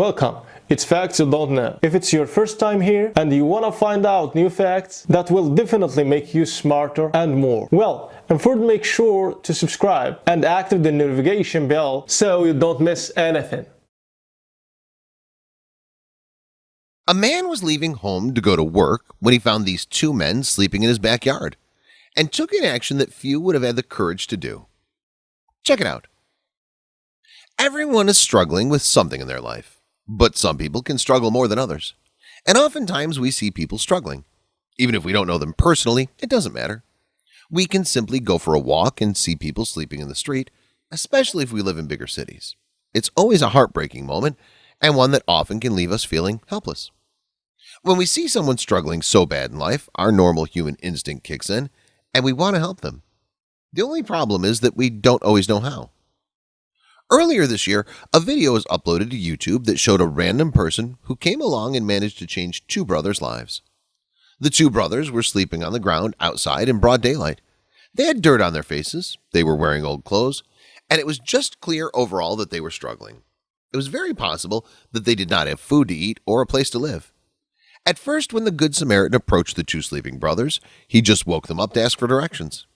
Welcome! It's Facts You Don't Know. If it's your first time here and you want to find out new facts that will definitely make you smarter and more, and first make sure to subscribe and activate the notification bell so you don't miss anything. A man was leaving home to go to work when he found these two men sleeping in his backyard and took an action that few would have had the courage to do. Check it out. Everyone is struggling with something in their life. But some people can struggle more than others. And oftentimes we see people struggling. Even if we don't know them personally, it doesn't matter. We can simply go for a walk and see people sleeping in the street, especially if we live in bigger cities. It's always a heartbreaking moment and one that often can leave us feeling helpless. When we see someone struggling so bad in life, our normal human instinct kicks in and we want to help them. The only problem is that we don't always know how. Earlier this year, a video was uploaded to YouTube that showed a random person who came along and managed to change two brothers' lives. The two brothers were sleeping on the ground outside in broad daylight. They had dirt on their faces, they were wearing old clothes, and it was just clear overall that they were struggling. It was very possible that they did not have food to eat or a place to live. At first, when the Good Samaritan approached the two sleeping brothers, he just woke them up to ask for directions.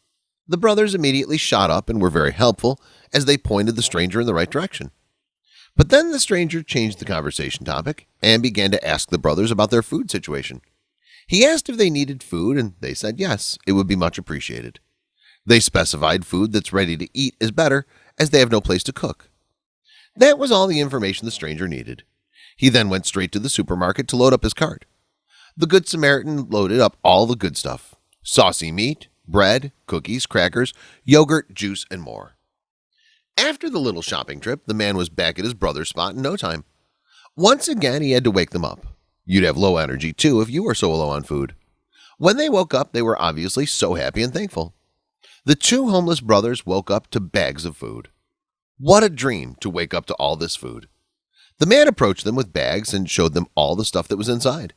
The brothers immediately shot up and were very helpful as they pointed the stranger in the right direction. But then the stranger changed the conversation topic and began to ask the brothers about their food situation. He asked if they needed food and they said yes, it would be much appreciated. They specified food that's ready to eat is better as they have no place to cook. That was all the information the stranger needed. He then went straight to the supermarket to load up his cart. The Good Samaritan loaded up all the good stuff: saucy meat, bread, cookies, crackers, yogurt, juice, and more. After the little shopping trip, the man was back at his brother's spot in no time. Once again, he had to wake them up. You'd have low energy too if you were so low on food. When they woke up, they were obviously so happy and thankful. The two homeless brothers woke up to bags of food. What a dream to wake up to all this food. The man approached them with bags and showed them all the stuff that was inside.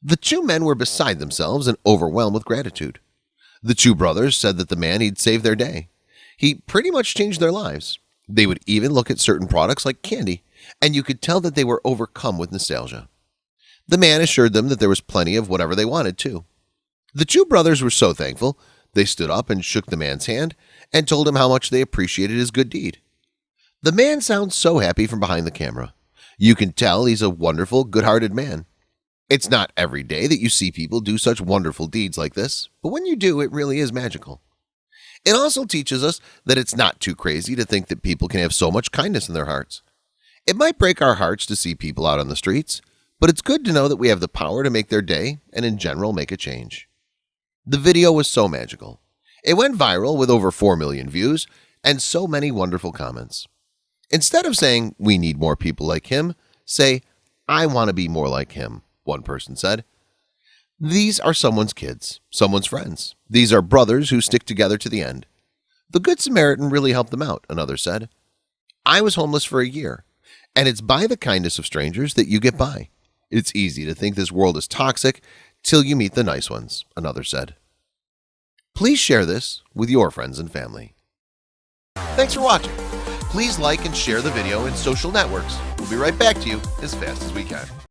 The two men were beside themselves and overwhelmed with gratitude. The two brothers said that the man had saved their day. He pretty much changed their lives. They would even look at certain products like candy, and you could tell that they were overcome with nostalgia. The man assured them that there was plenty of whatever they wanted too. The two brothers were so thankful, they stood up and shook the man's hand and told him how much they appreciated his good deed. The man sounds so happy from behind the camera. You can tell he's a wonderful, good-hearted man. It's not every day that you see people do such wonderful deeds like this, but when you do, it really is magical. It also teaches us that it's not too crazy to think that people can have so much kindness in their hearts. It might break our hearts to see people out on the streets, but it's good to know that we have the power to make their day and in general make a change. The video was so magical. It went viral with over 4 million views and so many wonderful comments. Instead of saying, "We need more people like him," say, "I want to be more like him," one person said. These are someone's kids, someone's friends. These are brothers who stick together to the end. The Good Samaritan really helped them out, another said. I was homeless for a year, and it's by the kindness of strangers that you get by. It's easy to think this world is toxic till you meet the nice ones, another said. Please share this with your friends and family. Thanks for watching. Please like and share the video in social networks. We'll be right back to you as fast as we can.